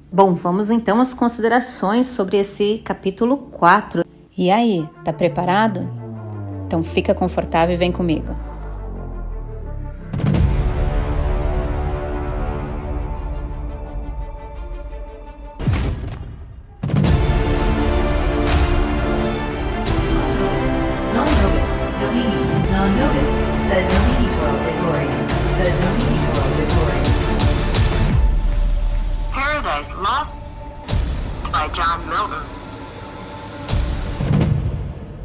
Bom, vamos então às considerações sobre esse capítulo 4. E aí, tá preparado? Então fica confortável e vem comigo. Paradise Lost by John Milton.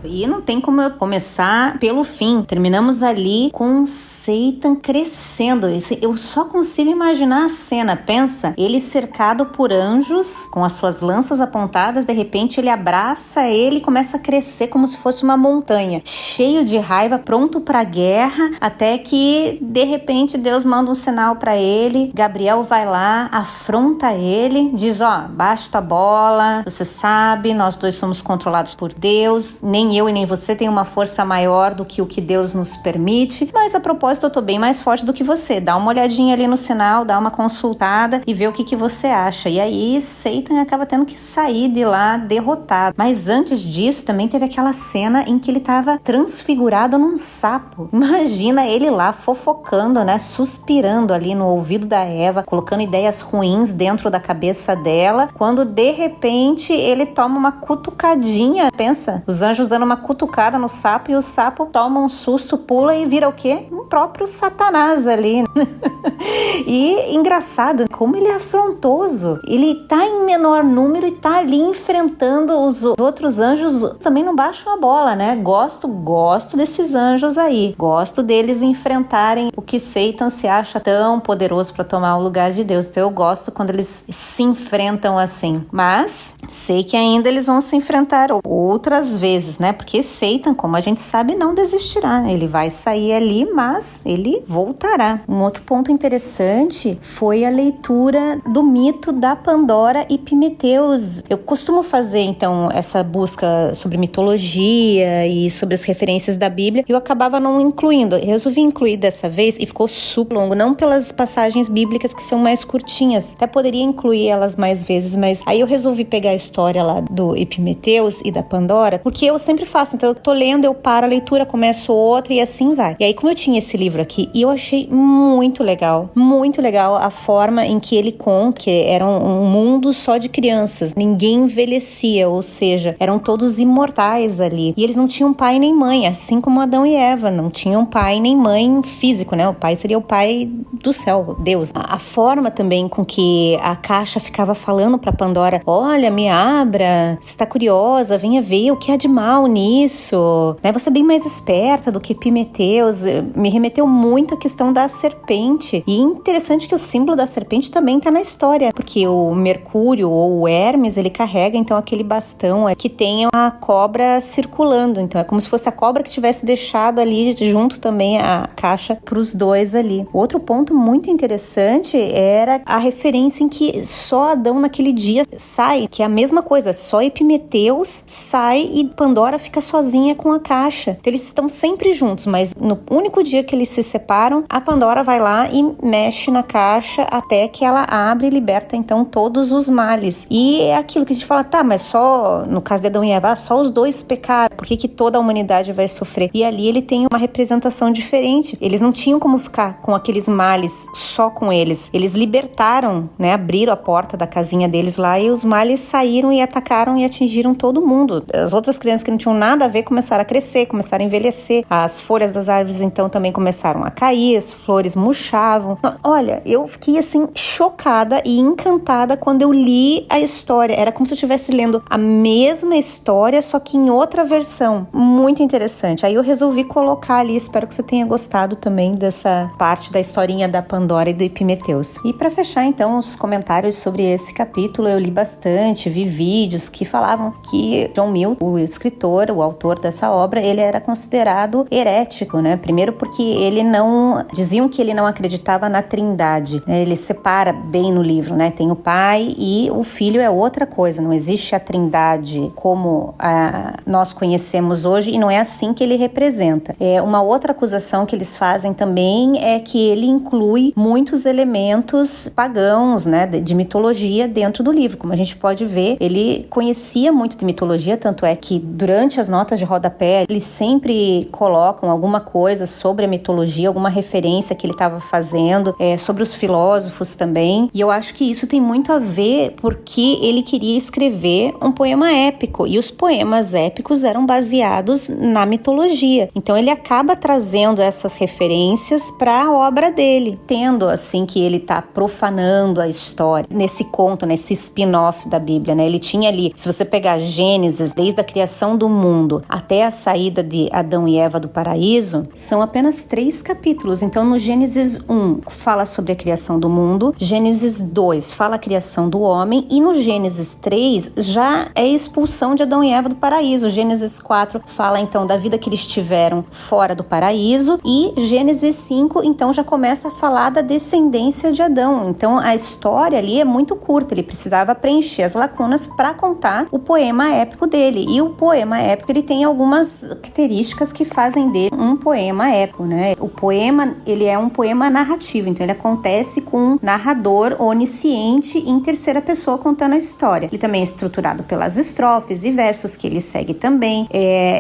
E não tem como eu começar pelo fim. Terminamos ali com Satan crescendo. Eu só consigo imaginar a cena. Pensa, ele cercado por anjos, com as suas lanças apontadas, de repente ele abraça ele e começa a crescer como se fosse uma montanha, cheio de raiva, pronto para guerra, até que de repente Deus manda um sinal para ele. Gabriel vai lá, afronta ele, diz: baixa tua bola, você sabe, nós dois somos controlados por Deus, nem eu e nem você tem uma força maior do que o que Deus nos permite, mas a propósito eu tô bem mais forte do que você, dá uma olhadinha ali no sinal, dá uma consultada e vê o que você acha. E aí Satan acaba tendo que sair de lá derrotado. Mas antes disso também teve aquela cena em que ele tava transfigurado num sapo. Imagina ele lá fofocando, né, suspirando ali no ouvido da Eva, colocando ideias ruins dentro da cabeça dela, quando de repente ele toma uma cutucadinha. Pensa, os anjos dando uma cutucada no sapo e o sapo toma um susto, pula e vira o quê? Um próprio Satanás ali. E engraçado, como ele é afrontoso. Ele tá em menor número e tá ali enfrentando os outros anjos. Também não baixam a bola, né? Gosto desses anjos aí. Gosto deles enfrentarem o que Satan se acha tão poderoso para tomar o lugar de Deus. Então eu gosto quando eles se enfrentam assim. Mas sei que ainda eles vão se enfrentar outras vezes, né? Porque Satan, como a gente sabe, não desistirá. Ele vai sair ali, mas ele voltará. Um outro ponto interessante foi a leitura do mito da Pandora e Epimetheus. Eu costumo fazer, então, essa busca sobre mitologia e sobre as referências da Bíblia, e eu acabava não incluindo. Eu resolvi incluir dessa vez e ficou super longo, não pelas passagens bíblicas que são mais curtinhas. Até poderia incluir elas mais vezes, mas aí eu resolvi pegar a história lá do Epimetheus e da Pandora, porque eu sempre faço. Então eu tô lendo, eu paro a leitura, começo outra e assim vai. E aí, como eu tinha esse livro aqui, e eu achei muito legal a forma em que ele conta que era um mundo só de crianças, ninguém envelhecia, ou seja, eram todos imortais ali, e eles não tinham pai nem mãe, assim como Adão e Eva não tinham pai nem mãe físico, né? O pai seria o pai do céu, Deus. A forma também com que a caixa ficava falando pra Pandora: olha, me abra, você tá curiosa, venha ver o que há de mal nisso, né? Você é bem mais esperta do que Epimetheus. Me remeteu muito à questão da serpente, e interessante que o símbolo da serpente também tá na história, porque o Mercúrio ou o Hermes, ele carrega então aquele bastão que tem a cobra circulando, então é como se fosse a cobra que tivesse deixado ali junto também a caixa pros dois ali. Outro ponto muito interessante era a referência em que só Adão naquele dia sai, que é a mesma coisa, só Epimetheus sai e Pandora fica sozinha com a caixa. Então eles estão sempre juntos, mas no único dia que eles se separam, a Pandora vai lá e mexe na caixa até que ela abre e liberta então todos os males. E é aquilo que a gente fala, tá, mas só no caso de Adão e Eva, só os dois pecaram, por que toda a humanidade vai sofrer? E ali ele tem uma representação diferente. Eles não tinham como ficar com aqueles males só com eles. Eles libertaram, né, abriram a porta da casinha deles lá e os males saíram e atacaram e atingiram todo mundo. As outras crianças que não tinham nada a ver começaram a crescer, começaram a envelhecer. As folhas das árvores então também começaram a cair, as flores murchavam. Olha, eu fiquei assim chocada e encantada quando eu li a história. Era como se eu estivesse lendo a mesma história, só que em outra versão. Muito interessante. Aí eu resolvi colocar ali, espero que você tenha gostado também dessa parte da historinha da Pandora e do Epimetheus. E para fechar então os comentários sobre esse capítulo, eu li bastante, vi vídeos que falavam que John Milton, o escritor, o autor dessa obra, ele era considerado herético, né? Primeiro porque diziam que ele não acreditava na Trindade, né? Ele separa bem no livro, né? Tem o pai e o filho é outra coisa, não existe a Trindade como nós conhecemos hoje e não é assim que ele representa. Uma outra acusação que eles fazem também é que ele inclui muitos elementos pagãos, né, de mitologia dentro do livro. Como a gente pode ver, ele conhecia muito de mitologia, tanto é que durante as notas de rodapé eles sempre colocam alguma coisa sobre a mitologia, alguma referência que ele estava fazendo, sobre os filósofos também. E eu acho que isso tem muito a ver porque ele queria escrever um poema épico e os poemas épicos eram baseados na mitologia. Então ele acaba trazendo essas referências para a obra dele, tendo assim que ele está profanando a história nesse conto, nesse spin-off da Bíblia, né? Ele tinha ali, se você pegar Gênesis, desde a criação do mundo até a saída de Adão e Eva do paraíso, são apenas 3 capítulos. Então no Gênesis 1 fala sobre a criação do mundo, Gênesis 2 fala a criação do homem e no Gênesis 3 já é a expulsão de Adão e Eva do paraíso. Gênesis 4 fala então da vida que eles tiveram fora do paraíso e Gênesis 5 então já começa a falar da descendência de Adão. Então a história ali é muito curta, ele precisava preencher as lacunas para contar o poema épico dele. E o poema épico ele tem algumas características que fazem dele um poema épico, né? O poema, ele é um poema narrativo, então ele acontece com um narrador onisciente em terceira pessoa contando a história. Ele também é estruturado pelas estrofes e versos que ele segue também,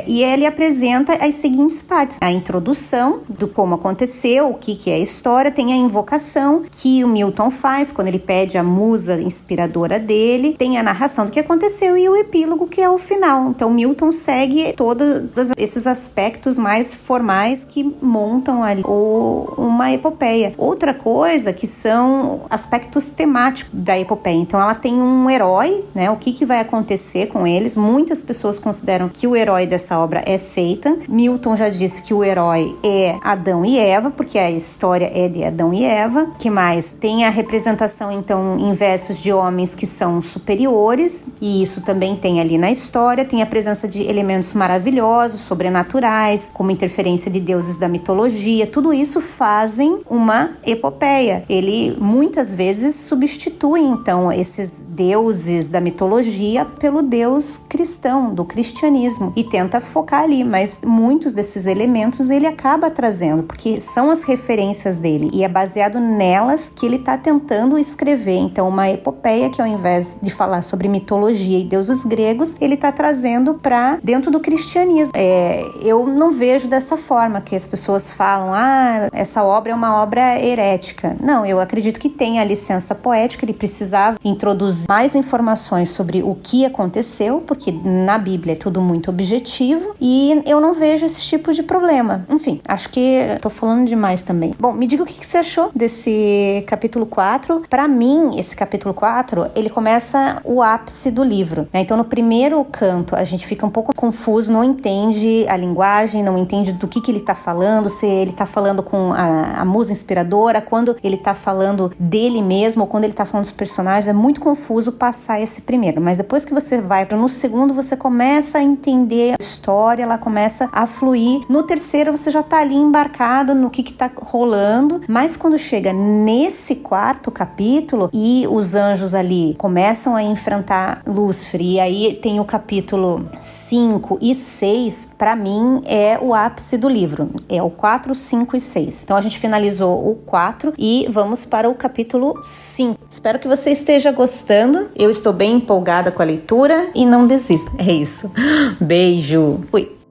e ele apresenta as seguintes partes: a introdução do como aconteceu, o que é a história, tem a invocação que o Milton faz quando ele pede a musa inspiradora dele, tem a narração do que aconteceu e o epílogo, que é o final. Então Milton segue todos esses aspectos mais formais que montam ali uma epopeia. Outra coisa que são aspectos temáticos da epopeia. Então ela tem um herói, né? O que vai acontecer com eles? Muitas pessoas consideram que o herói dessa obra é Satan. Milton já disse que o herói é Adão e Eva, porque a história é de Adão e Eva. Que mais? Tem a representação então em versos de homens que são superiores, e isso também tem ali na história. Tem a presença de elementos maravilhosos, sobrenaturais, como interferência de deuses da mitologia. Tudo isso fazem uma epopeia. Ele muitas vezes substitui então esses deuses da mitologia pelo Deus cristão, do cristianismo, e tenta focar ali, mas muitos desses elementos ele acaba trazendo, porque são as referências dele, e é baseado nelas que ele está tentando escrever. Então uma epopeia que, ao invés de falar sobre mitologia e deuses gregos, ele está trazendo para dentro do cristianismo. Eu não vejo dessa forma que as pessoas falam, essa obra é uma obra herética. Não, eu acredito que tem a licença poética, ele precisava introduzir mais informações sobre o que aconteceu, porque na Bíblia é tudo muito objetivo, e eu não vejo esse tipo de problema. Enfim, acho que tô falando demais também. Bom, me diga o que você achou desse capítulo 4. Para mim, esse capítulo 4, ele começa o ápice do livro, né? Então, no primeiro canto, a gente fica um pouco confuso, não entende a linguagem, não entende do que ele tá falando, se ele tá falando com a musa inspiradora, quando ele tá falando dele mesmo, ou quando ele tá falando dos personagens. É muito confuso passar esse primeiro, mas depois que você vai no segundo, você começa a entender a história, ela começa a fluir. No terceiro, você já tá ali embarcado no que tá rolando, mas quando chega nesse quarto capítulo e os anjos ali começam a enfrentar Lúcifer, e aí tem o capítulo 5 e 6, para mim é o ápice do livro, é o 4, 5 e 6. Então a gente finalizou o 4 e vamos para o capítulo 5. Espero que você esteja gostando, eu estou bem empolgada com a leitura e não desista. É isso. Beijo. Fui.